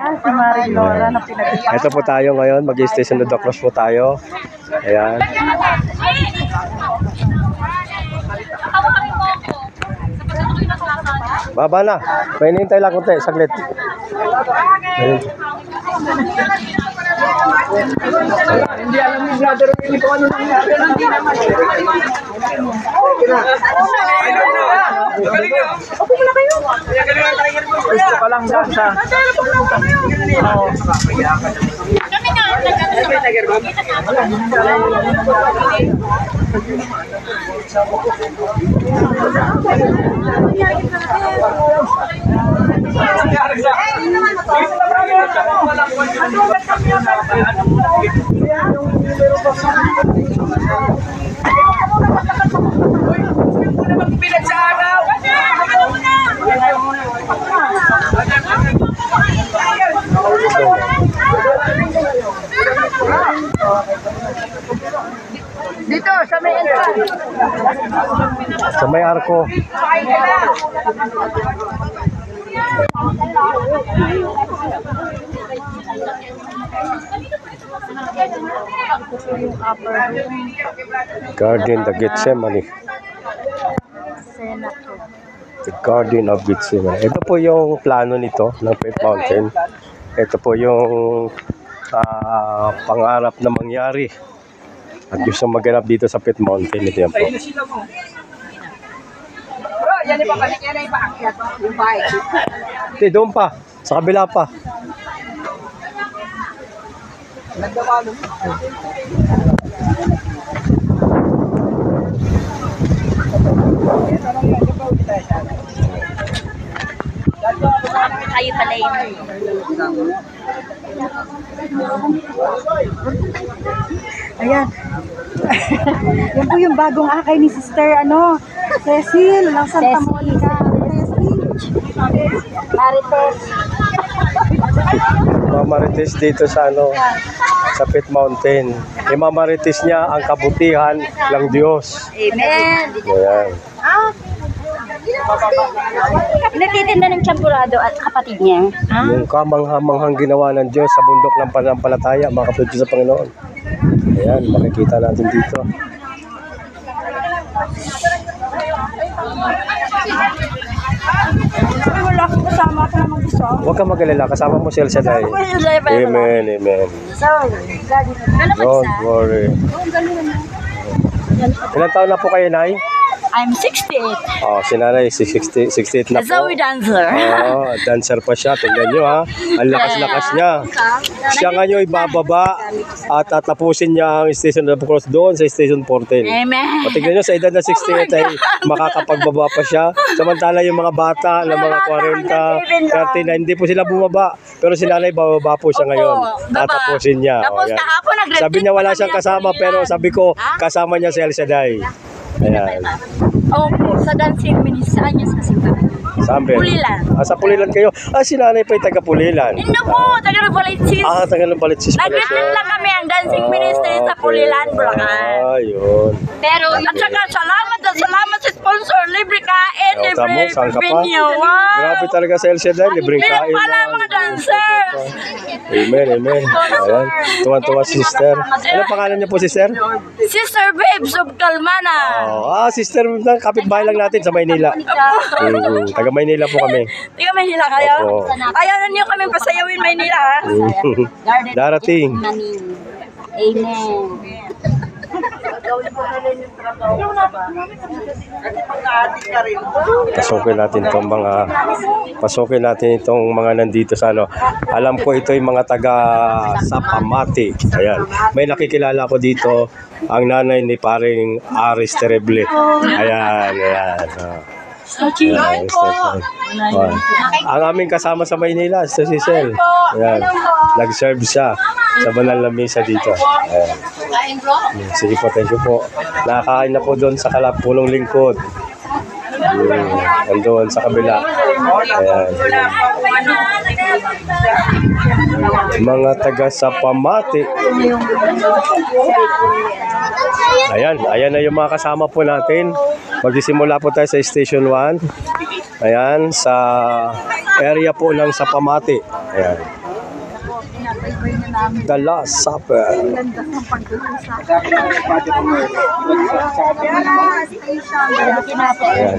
Si Maring Nora na pinag-iwan. Ito po tayo ngayon, mag-station to the cross po tayo. Ayan. Baba na. May hinihintay lang konti, saglit. Hindi alam ni brother Willie kung ano nangyari. Hindi naman. Opo muna kayo. Gusto ka lang dyan sa... Dito sa may entrance. Sa may arko. Garden of Gethsemane. The Garden of Gethsemane. Ito po yung plano nito ng Faith Mountain. Ito po yung pangarap na mangyari. At gusto maganap dito sa Faith Mountain. Ito yan po. Yan iba kasi yan ay paakyat. Yung bike. Hindi, doon pa. Sa kabila pa. Kayo pala yun. Ayan. Yan po yung bagong akay ni Sister, Cecil, ng Santa Monica. Cecil. Marites. Mamarites dito sa sa Faith Mountain. Imamarites niya ang kabutihan ng Diyos. Amen. Ayan. Nagtitinda ng champurado at kapatid niya. Yung kamanghamanghang ginawa ng Diyos sa bundok ng panampalataya, mga kapatid sa Panginoon. Ayan, makikita natin dito. Wala akong kasama ako naman gusto. Huwag kang mag-alala, kasama mo si El Shaddai. Amen, amen. Don't worry. Ilang taon na po kayo, Nay? I'm 68. Oh, si Nanay, 68 na po. Zoe dancer. Oh, dancer pa siya. Tingnan nyo ha. Ang lakas-lakas niya. Siya ngayon ibababa at tatapusin niya ang Station of the Cross doon sa Station 14. Amen. O, tingnan nyo, sa edad na 68 ay makakapagbaba pa siya. Samantala yung mga bata na mga 40, 39, hindi po sila bumaba. Pero si Nanay bababa po siya ngayon. Tatapusin niya. Tapos yan. kahapon Sabi niya wala siyang kasama pero sabi ko kasama niya si El Shaddai. Ayan. Opo, sa dancing ministry niya sa simbahan. Saan ba? Pulilan. Sa Pulilan kayo. Si Nanay pa yung taga Pulilan. Hindi po, taga Novaliches. Taga Novaliches pala siya. Nag-attend lang kami ang dancing ministry sa Pulilan, Bulacan. Yun. Pero, at saka salamat sa sponsor, libre kain, libre Saan ka pa? venue. Wow. Grabe talaga sa El Shaddai, libreng kain. Pala mga dancers. Amen, amen. Ayan. Tuwan-tuwa sister. Ano pangalan niyo po, sister? Sister Babes of Calmana. Sister ng kapitbahay lang natin sa Maynila. Taga Maynila po kami. Tiga Maynila kayo? Opo. Ayaw na niyo kami pasayawin Maynila, ha? Darating. Amen. Pasukin natin itong mga nandito sa Alam ko ito yung mga taga Sapamati. Ayan. May nakikilala ko dito ang nanay ni paring Aris Terrible. Ayan. Ang aming kasama sa Maynila, si Cecil. Ayan. Nag-serve siya sa banal na misa dito. Ayan. Sige po, thank you po. Nakakain na po doon sa Pulong Lingkod. Andun sa kabila. Ayan. Mga taga Sapamati. Ayan na yung mga kasama po natin. Magsisimula po tayo sa Station 1. Ayan, sa area po ng Sapamati. Ayan. The Last Supper. Ayan.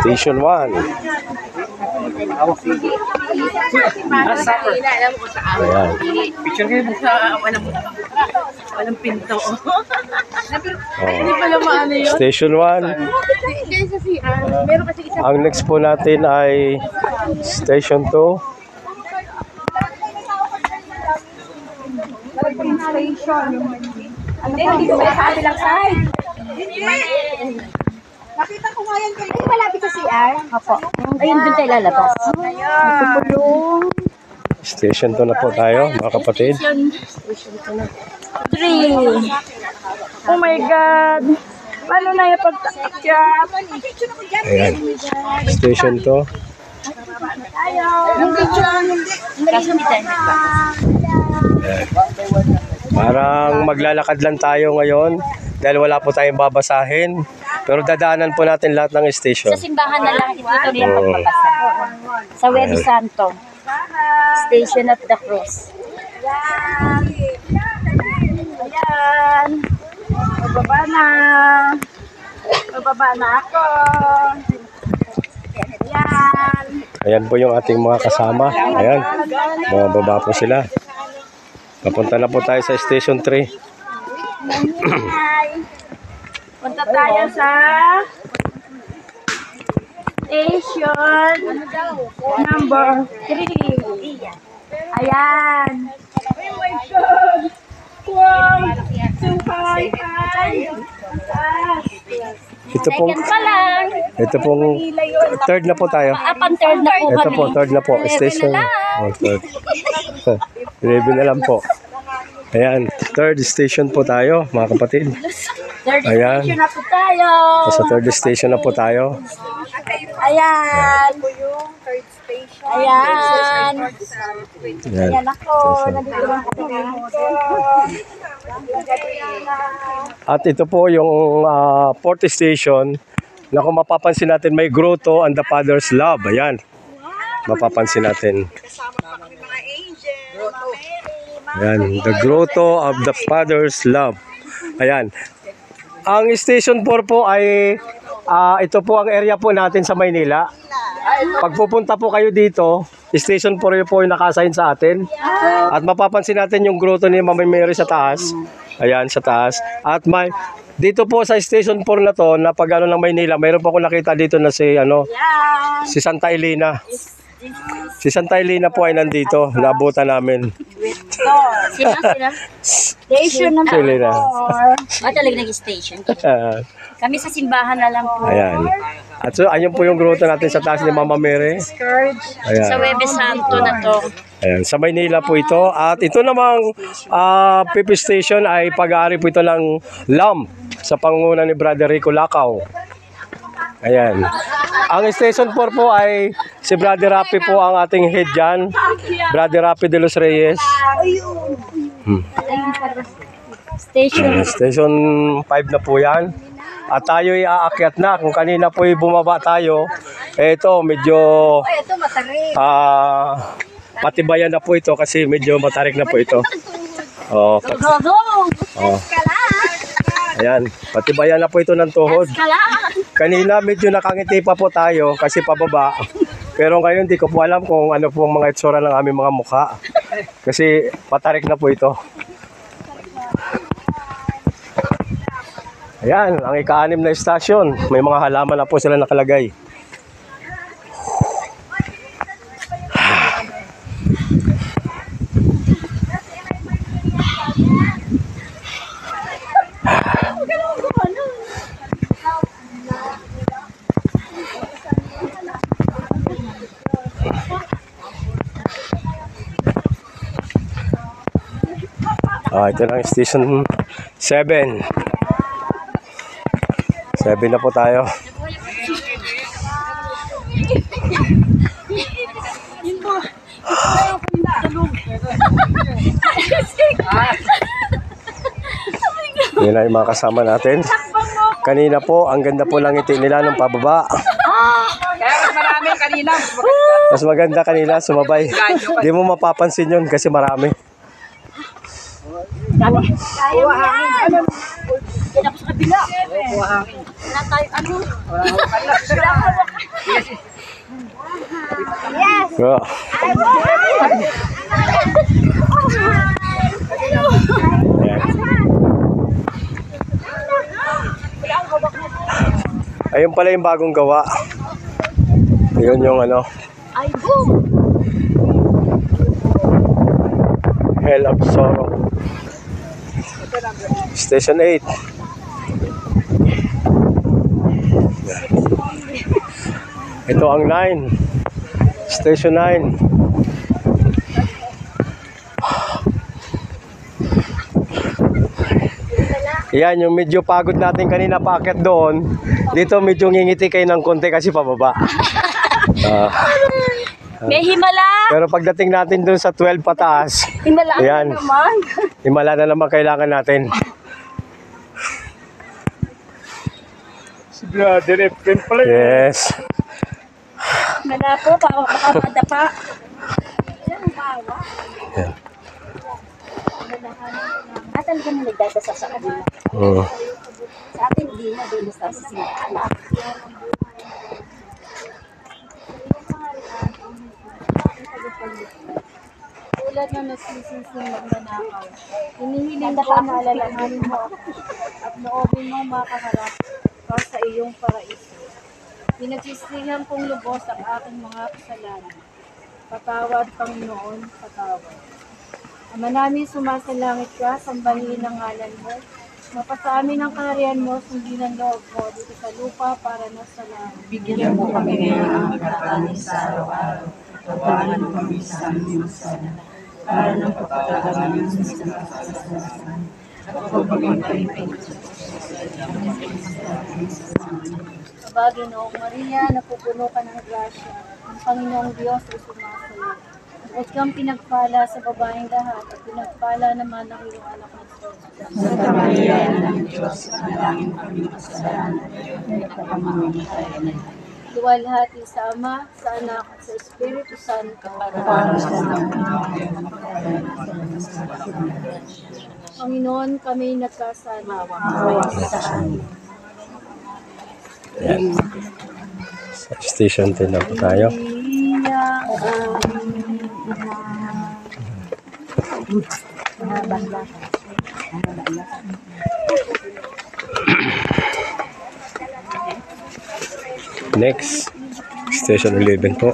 Station 1. Ayan. Picture kayo sa walang pinto. Hindi pala maano yun. Station 1. Ang next po natin ay Station 2. Nakita ko nga yan kayo. Ay, malapit sa CR? Opo. Ayun, doon tayo lalabas. Station 2 na po tayo, mga kapatid. 3. Oh my God. Paano na yung pagtakyat? Ayan. Station 2. Kaso hindi tayo nagbabas. Ayan. Parang maglalakad lang tayo ngayon dahil wala po tayong babasahin. Pero dadaanan po natin lahat ng station. Sa simbahan na lang ito yung pagbabasa. Sa Webis Santo. Station of the Cross. Ayan. Bababa na. Bababa na ako. Ayan. Ayan po yung ating mga kasama. Ayan. Mga baba po sila. Papunta na po tayo sa Station 3. Punta tayo sa station number 3. Ayan. Oh my God. Wow. Suhay. Ito pong, Second pa lang. ito pong third na po tayo. Third na po Ito kami. po, third na po. Station. Oh, third. 11 na lang po. Ayan, third station po tayo, mga kapatid. Third Ayan. station na po tayo. Sa third station na po tayo. Ayan. Ayan. Ayan. Ayan ako. Nandito lang ako. At ito po yung fourth station na kung mapapansin natin may grotto and the Father's Love. Ayan. Mapapansin natin. Ayan. The grotto of the Father's Love. Ayan. Ang station 4 po ay ito po ang area po natin sa Maynila. Pag pupunta po kayo dito, station 4 po yung naka-assign sa atin. At mapapansin natin yung grotto ni Mama Mary sa taas. Ayan, sa taas. At may dito po sa station 4 na to, na pag ng Maynila, mayroon po ako nakita dito na si si Santa Elena. Si Santa Elena po ay nandito, naabutan namin. Sino? Station number Si Elena. 4. Talaga nag-station. Kami sa simbahan na lang po. Ayan. At so, ayun po yung grotto natin sa taas ni Mama Mary. Ayan. Sa Webis Santo na to. Ayan, sa Maynila po ito. At ito namang Pipi Station ay pag-aari po ito ng LAM sa pangunguna ni Brother Rico Lacao. Ayan. Ang Station 4 po ay si Brother Rapi po ang ating head dyan. Brother Rapi de los Reyes. Station. Station 5 na po yan. At tayo ay aakyat na. Kung kanina po ay bumaba tayo, ito medyo patibayan na po ito kasi medyo matarik na po ito. Oh, ayan, patibayan na po ito ng tuhod. Kanina medyo nakangiti pa po tayo kasi pababa. Pero ngayon di ko po alam kung ano po ang mga itsura ng aming mga mukha. Kasi patarik na po ito. Ayan, ang ika-6 na estasyon. May mga halaman na po sila nakalagay. Ito na ang station 7. 7 na po tayo. Yan na yung mga kasama natin. Kanina po, ang ganda po ng ngiti nila ng pababa. Kaya mas marami kanina. Mas maganda kanila, sumabay. Di mo mapapansin yun kasi marami. Kaya yan. Yan ako sa kabila. Wala tayo, ano? Yes! Oh. Ayun pala yung bagong gawa. Ayun yung ano, Ay, boom! Hell of Sorrow. Station 8. Ito ang 9. Station 9. Yan, yung medyo pagod natin kanina paakyat doon. Dito medyo ngingiti kayo ng konti kasi pababa. May himala! Pero pagdating natin doon sa 12 pataas, Himala ayan, naman. himala na naman kailangan natin. Si Brother Efren pala yun. Yes. Himala po, baka madapa. Yan, bawa. Yan. Ah, talaga na nagdadasa sa kanila. Sa atin, hindi na doon sa sila. Tulad na nagsisising magnanakaw, hinihiling ko na alalahanin mo at noobin mo makaharap ka sa iyong paraiso. Pinagsisihan kong lubos ang aking mga kasalanan. Patawad, Panginoon, patawad. Ama namin, sumasalangit ka, sambahin ang ngalan mo. Mapasa amin ang kaharian mo, sundin ang loob mo dito sa lupa para na sa langit. Bigyan mo kami ngayon ng pagkakanin sa araw-araw. Tawanan mo kami sa aming masama. Para ng pagkakaroon namin sa kasalanan. At huwag kami palipin sa Kabagi noong Maria, napupuno ka ng grasya. Ang Panginoong Diyos ay sumasayo. Huwag kang pinagpala sa babaeng lahat at pinagpala naman ang iyong anak na Jesus. Sa kamalian ng Diyos, panalangin kami kasalanan. At pamamamatay na Luwalhati sa Ama, sa Anak, at sa Espiritu Santo. para sa Panginoon, kami nagkasala. Sa station 10 na po tayo. Next, station 11 po.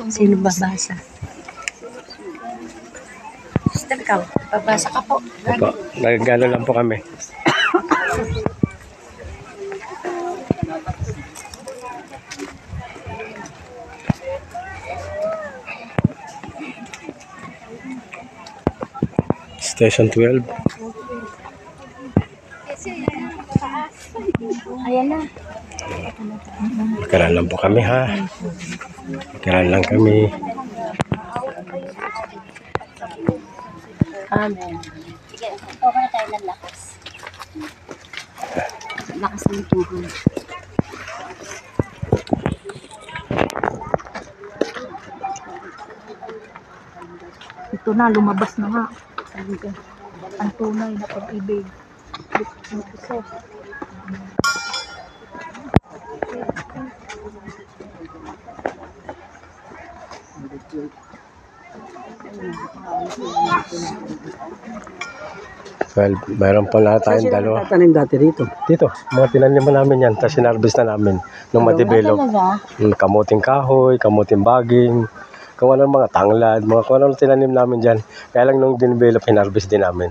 Sino babasa? Sister, ikaw, babasa ka po. Opo, nagano lang po kami. Station 12. Ayan na. Pagkaraan lang po kami ha. Pagkaraan lang kami. Amen. Sige, okay na tayo ng lakas. Lakas ng tuhod. Ito na, lumabas na nga. Ang tunay na pag-ibig. Ng puso. Well, mayroon pa na tayong dalawa. Tatanim dati rito. Dito, mga tinanim namin yan. Tapos sinarvest na namin nung ma-develop. Kamuting kahoy, kamuting baging, kung ano mga tanglad, mga kung ano tinanim namin dyan. Kaya lang nung dinevelop, hinarvest din namin.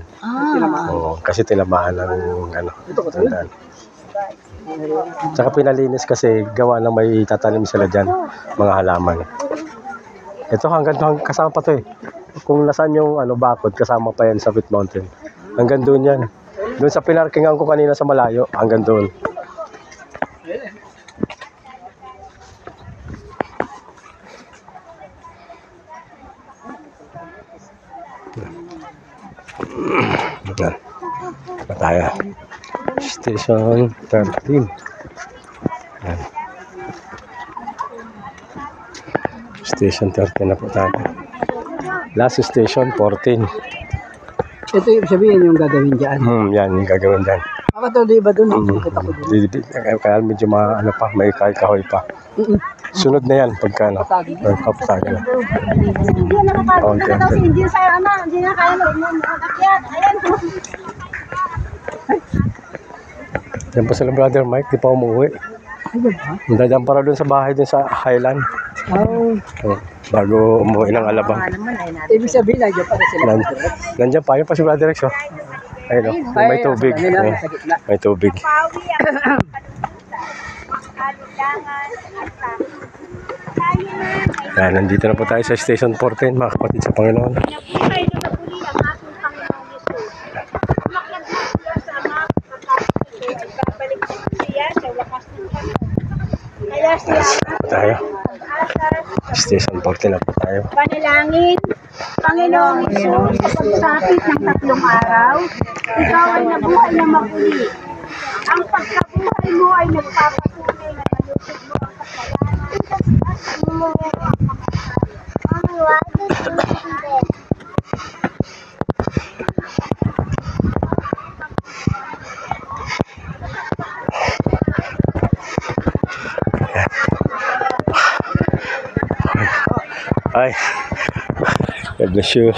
Oo, kasi tinamaan ng ano. Tandaan. Tsaka pinalinis kasi gawa ng may tatanim sila dyan, mga halaman. Ito hanggang kasama pa to eh. Kung nasaan yung ano, bakod, kasama pa yan sa Bit Mountain. Hanggang doon yan. Doon sa pinarkingan ko kanina sa malayo, hanggang doon. Station 13. Yan. Station 13 na po tayo. Last station 14. Ito yung sabihin yung gagawin dyan. Yan yung gagawin dyan. Ako to, di ba doon? Nakikita ko doon. Kaya medyo ano pa, may kahoy pa. Sunod na yan pagka ano. Kapatagan na. Hindi na nakakita daw si Indian sa ano, hindi na kaya mag-akyat. Ayan. Yan pa sila brother Mike, di pa umuwi. Dadaan para doon sa bahay doon sa Highland. Bago umuwi ng Alabang. Ibig sabihin, nandiyan pa rin sila. Nandiyan pa, yun pa si brother Rex. Ayun, may tubig. May tubig. Yan, nandito na po tayo sa Station 14, mga kapatid sa Panginoon. Tayo. Station 14 na po tayo. Panalangin, Panginoong Isus, sa pagsapit ng 3 araw, ikaw ay nabuhay na maguli. Ang pagkabuhay mo ay nagpapatunay na malusog mo ang kasalanan at ang wagas ng hindi. Hi. God bless you.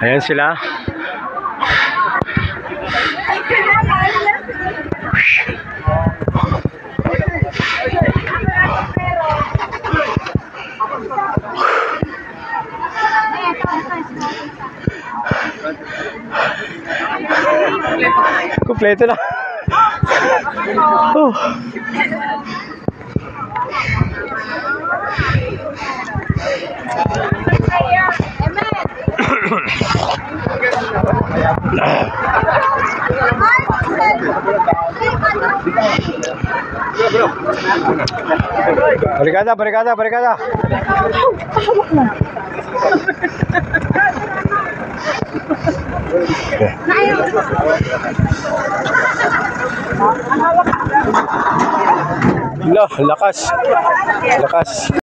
Ayan sila. Kompleto na. Barikada, barikada, barikada. Lah, lakas. Lakas.